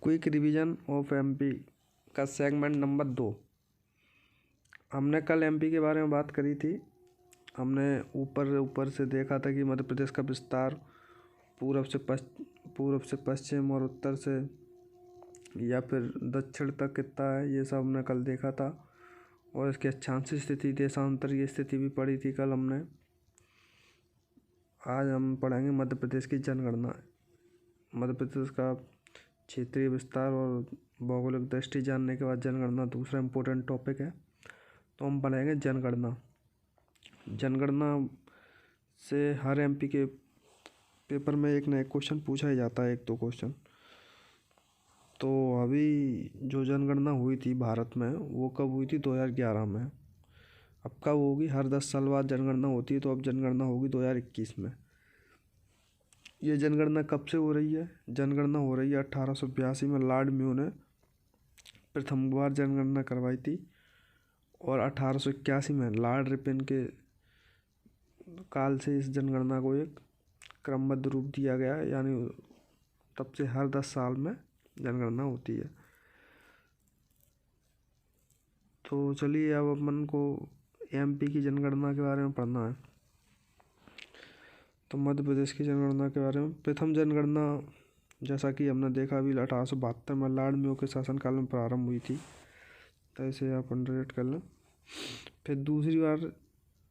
Quick revision of MP का segment number 2। हमने कल एमपी के बारे में बात करी थी। हमने ऊपर से देखा था कि मध्य प्रदेश का विस्तार पूर्व से पश्चिम और उत्तर से या फिर दक्षिण तक कितना है, ये सब हमने कल देखा था। और इसकी अक्षांशीय स्थिति, देशांतरीय स्थिति भी पढ़ी थी कल हमने। आज हम पढ़ेंगे मध्य प्रदेश की जनगणना। मध्य प्रदेश का क्षेत्रीय विस्तार और भौगोलिक दृष्टि जानने के बाद जनगणना दूसरा इम्पोर्टेंट टॉपिक है। तो हम पढ़ेंगे जनगणना। जनगणना से हर एमपी के पेपर में एक न एक क्वेश्चन पूछा ही जाता है, 1-2 क्वेश्चन। तो अभी जो जनगणना हुई थी भारत में, वो कब हुई थी? 2011 में। अब कब होगी? हर 10 साल बाद जनगणना होती है, तो अब जनगणना होगी 2021 में। ये जनगणना कब से हो रही है? जनगणना हो रही है 1882 में। लॉर्ड म्यू ने प्रथम बार जनगणना करवाई थी। और 1881 में लॉर्ड रिपन के काल से इस जनगणना को एक क्रमबद्ध रूप दिया गया है, यानी तब से हर 10 साल में जनगणना होती है। तो चलिए अब अपन को एमपी की जनगणना के बारे में पढ़ना है। तो मध्य प्रदेश की जनगणना के बारे में प्रथम जनगणना, जैसा कि हमने देखा, अभी 1872 में लॉर्ड म्यू के शासनकाल में प्रारंभ हुई थी। तो इसे आप अंडररेट कर लें। फिर दूसरी बार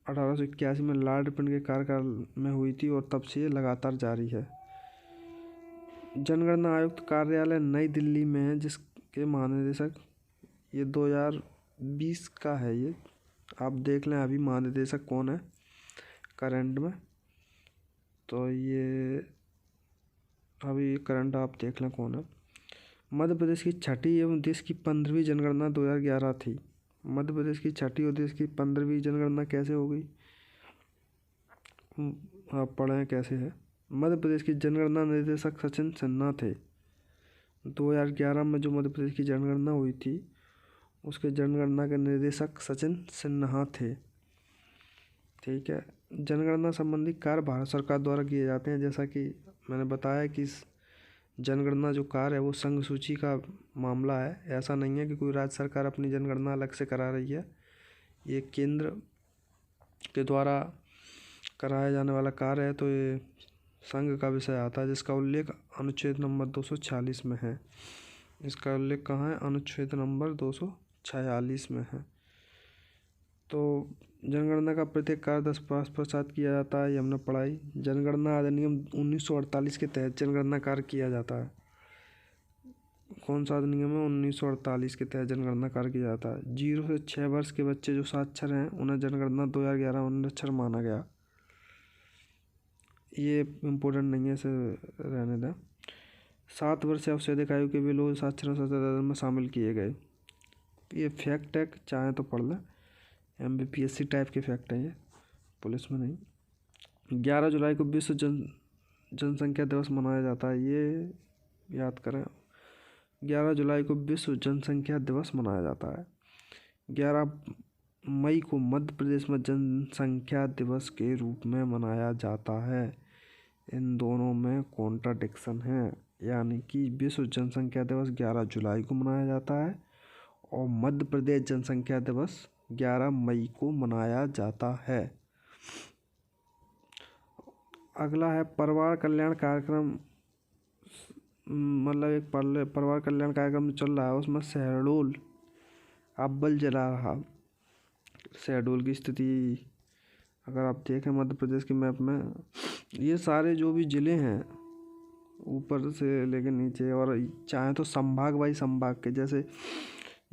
1881 में लॉर्ड रिपन के कार्यकाल में हुई थी और तब से ये लगातार जारी है। जनगणना आयुक्त कार्यालय नई दिल्ली में है, जिसके महानिदेशक, ये 2020 का है। ये आप देख लें अभी महानिदेशक कौन है करंट में। तो ये अभी करंट आप देख लें कौन है। मध्य प्रदेश की छठी एवं देश की 15वीं जनगणना 2011 थी। मध्य प्रदेश की छठी और देश की 15वीं जनगणना कैसे हो गई, आप पढ़ें कैसे है। मध्य प्रदेश की जनगणना निदेशक सचिन सिन्हा थे। 2011 में जो मध्य प्रदेश की जनगणना हुई थी, उसके जनगणना के निदेशक सचिन सिन्हा थे। ठीक है। जनगणना संबंधी कार्य भारत सरकार द्वारा किए जाते हैं। जैसा कि मैंने बताया कि जनगणना जो कार्य है वो संघ सूची का मामला है। ऐसा नहीं है कि कोई राज्य सरकार अपनी जनगणना अलग से करा रही है। ये केंद्र के द्वारा कराया जाने वाला कार्य है। तो ये संघ का विषय आता है, जिसका उल्लेख अनुच्छेद नंबर 246 में है। इसका उल्लेख कहाँ है? अनुच्छेद नंबर 246 में है। तो जनगणना का प्रत्येक कार्य 10 वर्ष किया जाता है, ये हमने पढ़ाई। जनगणना अधिनियम 1948 के तहत जनगणना कार्य किया जाता है। कौन सा अधिनियम है? 1948 के तहत जनगणना कार्य किया जाता है। 0 से 6 वर्ष के बच्चे जो साक्षर हैं, उन्हें जनगणना 2011 में निरक्षर माना गया। ये इम्पोर्टेंट नहीं है, इसे रहने दें। 7 वर्ष या उससे अधिक आयु के भी लोग साक्षरता में शामिल किए गए। ये फैक्ट है, चाहे तो पढ़ लें। MBPSC टाइप के फैक्ट हैं ये, पुलिस में नहीं। 11 जुलाई को विश्व जनसंख्या दिवस मनाया जाता है, ये याद करें। 11 जुलाई को विश्व जनसंख्या दिवस मनाया जाता है। 11 मई को मध्य प्रदेश में जनसंख्या दिवस के रूप में मनाया जाता है। इन दोनों में कॉन्ट्राडिक्शन है, यानी कि विश्व जनसंख्या दिवस 11 जुलाई को मनाया जाता है और मध्य प्रदेश जनसंख्या दिवस 11 मई को मनाया जाता है। अगला है परिवार कल्याण कार्यक्रम। मतलब एक परिवार कल्याण कार्यक्रम चल रहा है, उसमें शहडोल अव्वल जिला रहा। शहडोल की स्थिति अगर आप देखें मध्य प्रदेश के मैप में, ये सारे जो भी ज़िले हैं ऊपर से लेकर नीचे, और चाहे तो संभाग बाई संभाग के, जैसे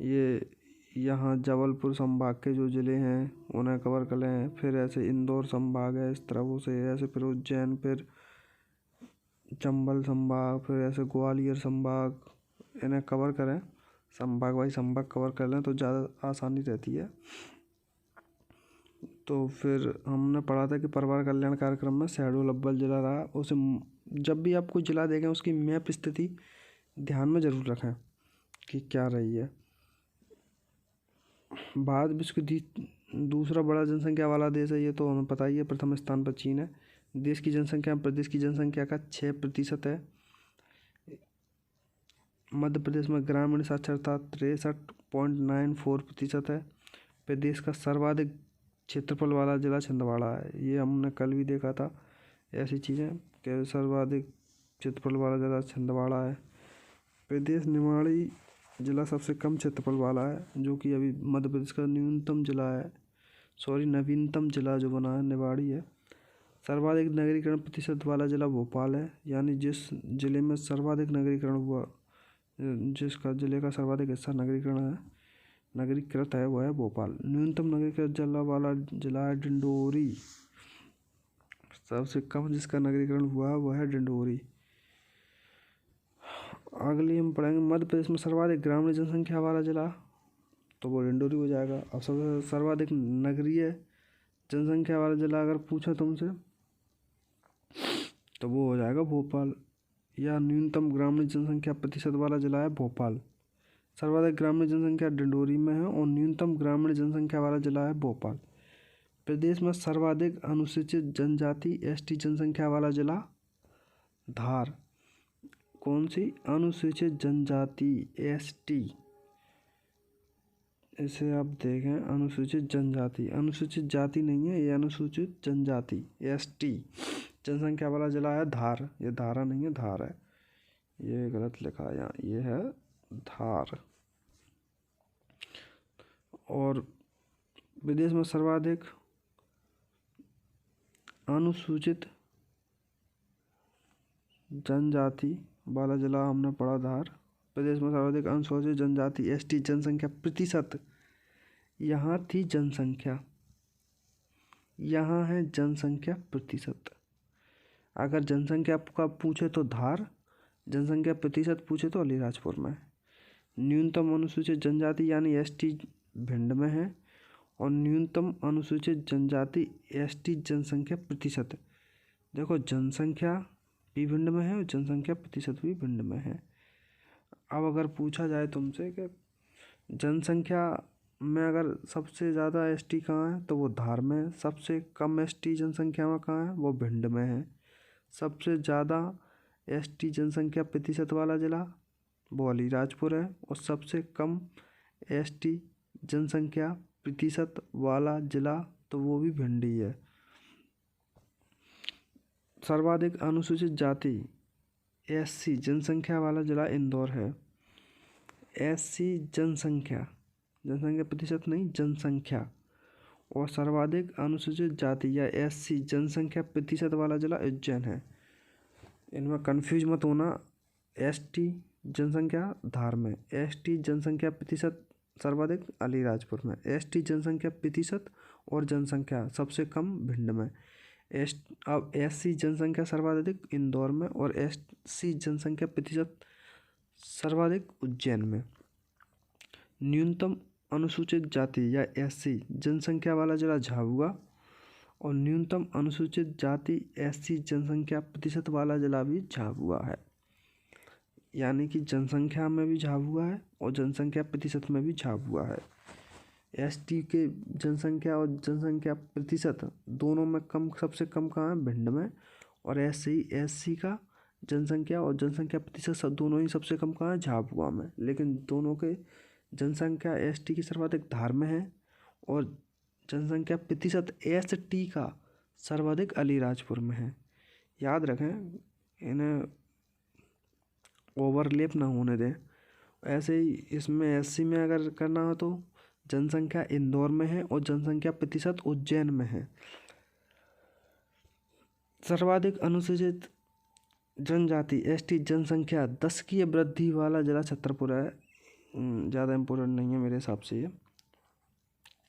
ये यहाँ जबलपुर संभाग के जो ज़िले हैं उन्हें कवर कर लें। फिर ऐसे इंदौर संभाग है, इस तरह से ऐसे, फिर उज्जैन, फिर चंबल संभाग, फिर ऐसे ग्वालियर संभाग, इन्हें कवर करें। संभाग बाई संभाग कवर कर लें तो ज़्यादा आसानी रहती है। तो फिर हमने पढ़ा था कि परिवार कल्याण कार्यक्रम में शहडोल अव्वल जिला रहा। उसे जब भी आप कोई जिला देखें, उसकी मैप स्थिति ध्यान में ज़रूर रखें कि क्या रही है। भारत विश्व की दूसरा बड़ा जनसंख्या वाला देश है, ये तो हमें पता ही है। प्रथम स्थान पर चीन है। देश की जनसंख्या प्रदेश की जनसंख्या का 6% है। मध्य प्रदेश में ग्रामीण साक्षरता 63.94% है। प्रदेश का सर्वाधिक क्षेत्रफल वाला जिला छिंदवाड़ा है। ये हमने कल भी देखा था ऐसी चीज़ें कि सर्वाधिक क्षेत्रफल वाला जिला छिंदवाड़ा है। प्रदेश निवाड़ी जिला सबसे कम क्षेत्रफल वाला है, जो कि अभी मध्य प्रदेश का न्यूनतम जिला है, नवीनतम जिला जो बना है निवाड़ी है। सर्वाधिक नगरीकरण प्रतिशत वाला जिला भोपाल है, यानी जिस जिले में सर्वाधिक नगरीकरण हुआ, जिसका जिले का सर्वाधिक हिस्सा नगरीकृत है वह है भोपाल। न्यूनतम नगरीकृत जिला वाला जिला है डिंडोरी। सबसे कम जिसका नगरीकरण हुआ है वह है डिंडोरी। अगली हम पढ़ेंगे मध्य प्रदेश में सर्वाधिक ग्रामीण जनसंख्या वाला जिला, तो वो डिंडोरी हो जाएगा। अब सबसे सर्वाधिक नगरीय जनसंख्या वाला जिला अगर पूछे तुमसे तो वो हो जाएगा भोपाल। या न्यूनतम ग्रामीण जनसंख्या प्रतिशत वाला जिला है भोपाल। सर्वाधिक ग्रामीण जनसंख्या डिंडोरी में है और न्यूनतम ग्रामीण जनसंख्या वाला जिला है भोपाल। प्रदेश में सर्वाधिक अनुसूचित जनजाति एसटी जनसंख्या वाला जिला धार। कौन सी? अनुसूचित जनजाति एसटी। इसे आप देखें, अनुसूचित जनजाति, अनुसूचित जाति नहीं है ये, अनुसूचित जनजाति एसटी जनसंख्या वाला जिला है धार। ये धारा नहीं है, धार है, ये गलत लिखा है यहाँ, ये है धार। और विदेश में सर्वाधिक अनुसूचित जनजाति वाला जिला हमने पढ़ा धार। प्रदेश में सर्वाधिक अनुसूचित जनजाति एसटी जनसंख्या प्रतिशत, यहाँ थी जनसंख्या, यहाँ है जनसंख्या प्रतिशत। अगर जनसंख्या का पूछे तो धार, जनसंख्या प्रतिशत पूछे तो अलीराजपुर में। न्यूनतम अनुसूचित जनजाति यानी एसटी भिंड में है और न्यूनतम अनुसूचित जनजाति एसटी जनसंख्या प्रतिशत। देखो जनसंख्या भी भिंड में है और जनसंख्या प्रतिशत भी भिंड में है। अब अगर पूछा जाए तुमसे कि जनसंख्या में अगर सबसे ज़्यादा एसटी कहाँ है, तो वो धार में है। सबसे कम एसटी जनसंख्या में कहाँ है, वो भिंड में है। सबसे ज़्यादा एसटी जनसंख्या प्रतिशत वाला जिला वो अलीराजपुर है और सबसे कम एसटी जनसंख्या प्रतिशत वाला जिला तो वो भी भिंड ही है। सर्वाधिक अनुसूचित जाति एससी जनसंख्या वाला जिला इंदौर है। एससी जनसंख्या प्रतिशत नहीं, जनसंख्या। और सर्वाधिक अनुसूचित जाति या एससी जनसंख्या प्रतिशत वाला जिला उज्जैन है। इनमें कंफ्यूज मत होना। एसटी जनसंख्या धार में, एसटी जनसंख्या प्रतिशत सर्वाधिक अलीराजपुर में, एसटी जनसंख्या प्रतिशत और जनसंख्या सबसे कम भिंड में। अब एससी जनसंख्या सर्वाधिक इंदौर में और एससी जनसंख्या प्रतिशत सर्वाधिक उज्जैन में। न्यूनतम अनुसूचित जाति या एससी जनसंख्या वाला जिला झाबुआ और न्यूनतम अनुसूचित जाति एससी जनसंख्या प्रतिशत वाला जिला भी झाबुआ है। यानी कि जनसंख्या में भी झाबुआ है और जनसंख्या प्रतिशत में भी झाबुआ है। एसटी के जनसंख्या और जनसंख्या प्रतिशत दोनों में कम, सबसे कम कहाँ है, भिंड में। और एससी का जनसंख्या और जनसंख्या प्रतिशत दोनों ही सबसे कम कहाँ है, झाबुआ में। लेकिन दोनों के जनसंख्या एसटी की सर्वाधिक धार में है और जनसंख्या प्रतिशत एसटी का सर्वाधिक अलीराजपुर में है। याद रखें, इन्हें ओवरलैप ना होने दें। ऐसे ही इसमें एससी में अगर करना हो तो जनसंख्या इंदौर में है और जनसंख्या प्रतिशत उज्जैन में है। सर्वाधिक अनुसूचित जनजाति एसटी जनसंख्या 10 की वृद्धि वाला जिला छतरपुर है। ज़्यादा इम्पोर्टेंट नहीं है मेरे हिसाब से ये।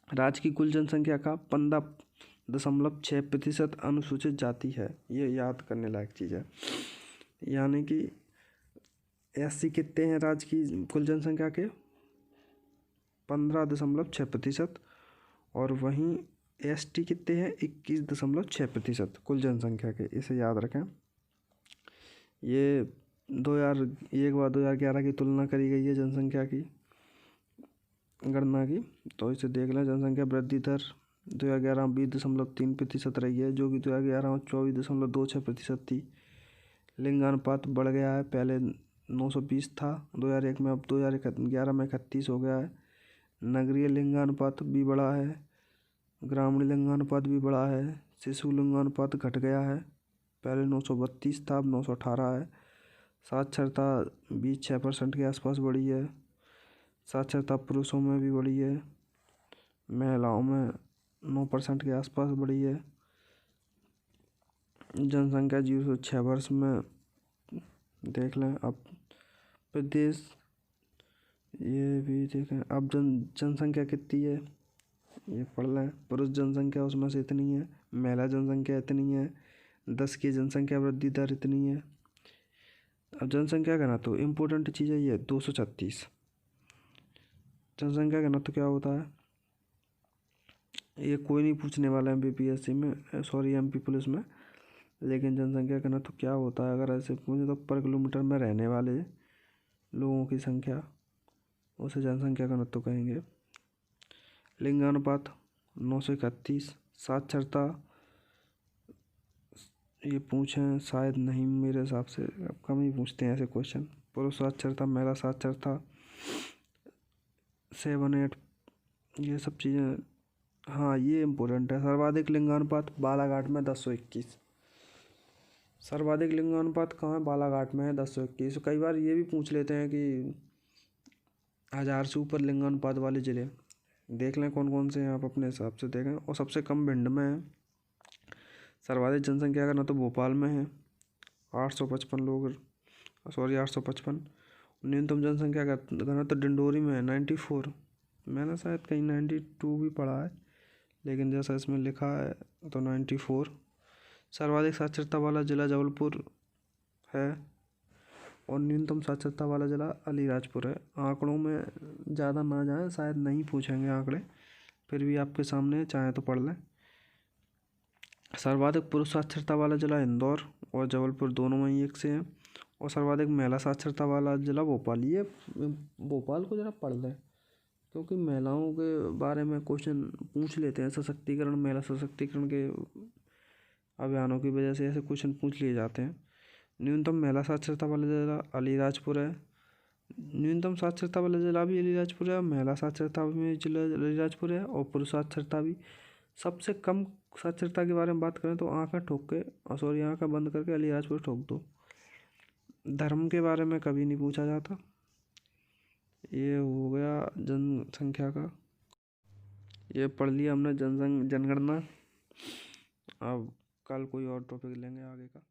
राज्य की कुल जनसंख्या का 15.6% अनुसूचित जाति है। ये याद करने लायक चीज़ है। यानी कि एससी कितने हैं राज्य की कुल जनसंख्या के, 15.6%। और वहीं एसटी कितने हैं, 21.6% कुल जनसंख्या के। इसे याद रखें। ये 2011 की तुलना करी गई है जनसंख्या की गणना की, तो इसे देख लें। जनसंख्या वृद्धि दर 2011 में 20.3% रही है, जो कि 2011 में 24.26% थी। लिंगानुपात बढ़ गया है। पहले 920 था 2001 में, अब 2011 में 31 हो गया है। नगरीय लिंगानुपात भी बढ़ा है, ग्रामीण लिंगानुपात भी बढ़ा है, शिशु लिंगानुपात घट गया है, पहले 932 था अब 918 है। साक्षरता भी 6% के आसपास बढ़ी है। साक्षरता पुरुषों में भी बढ़ी है, महिलाओं में 9% के आसपास बढ़ी है। जनसंख्या 0 से 6 वर्ष में देख लें। अब प्रदेश ये भी देखें, अब जनसंख्या कितनी है ये पढ़ लें। पुरुष जनसंख्या उसमें से इतनी है, महिला जनसंख्या इतनी है, 10 की जनसंख्या वृद्धि दर इतनी है। अब जनसंख्या घनत्व इम्पोर्टेंट चीज़ है ये 236। जनसंख्या घनत्व क्या होता है ये कोई नहीं पूछने वाला है MPPSC में, सॉरी MP पुलिस में। लेकिन जनसंख्या घनत्व क्या होता है अगर ऐसे पूछे तो पर किलोमीटर में रहने वाले लोगों की संख्या, उसे जनसंख्या घनत्व कहेंगे। लिंगानुपात 931। साक्षरता ये पूछें शायद नहीं, मेरे हिसाब से अब कम ही पूछते हैं ऐसे क्वेश्चन। पुरुष साक्षरता, महिला साक्षरता 7, 8, ये सब चीज़ें। हाँ ये इम्पोर्टेंट है। सर्वाधिक लिंगानुपात बालाघाट में 1021। सर्वाधिक लिंगानुपात कहाँ है? बालाघाट में है 1021। कई बार ये भी पूछ लेते हैं कि 1000 से ऊपर लिंगानुपात वाले जिले देख लें कौन कौन से हैं, आप अपने हिसाब से देखें। और सबसे कम भिंड में है। सर्वाधिक जनसंख्या का ना तो भोपाल में है 855 लोग, सॉरी 855। न्यूनतम जनसंख्या का घनत्व डिंडोरी में है 94। मैंने शायद कहीं 92 भी पढ़ा है, लेकिन जैसा इसमें लिखा है तो 94। सर्वाधिक साक्षरता वाला जिला जबलपुर है और न्यूनतम साक्षरता वाला जिला अलीराजपुर है। आंकड़ों में ज़्यादा ना जाए, शायद नहीं पूछेंगे आंकड़े, फिर भी आपके सामने चाहे तो पढ़ लें। सर्वाधिक पुरुष साक्षरता वाला जिला इंदौर और जबलपुर दोनों में ही एक से हैं। और सर्वाधिक महिला साक्षरता वाला जिला भोपाल। ये भोपाल को ज़रा पढ़ लें, क्योंकि महिलाओं के बारे में क्वेश्चन पूछ लेते हैं। सशक्तिकरण, महिला सशक्तिकरण के अभियानों की वजह से ऐसे क्वेश्चन पूछ लिए जाते हैं। न्यूनतम महिला साक्षरता वाला जिला अलीराजपुर है। न्यूनतम साक्षरता वाला जिला भी अलीराजपुर है, महिला साक्षरता में जिला अलीराजपुर है और पुरुष साक्षरता भी। सबसे कम साक्षरता के बारे में बात करें तो आँखें ठोक के, सॉरी आँखें बंद करके अलीराजपुर ठोक दो। धर्म के बारे में कभी नहीं पूछा जाता। ये हो गया जनसंख्या का, ये पढ़ लिया हमने जनगणना। अब कल कोई और टॉपिक लेंगे आगे का।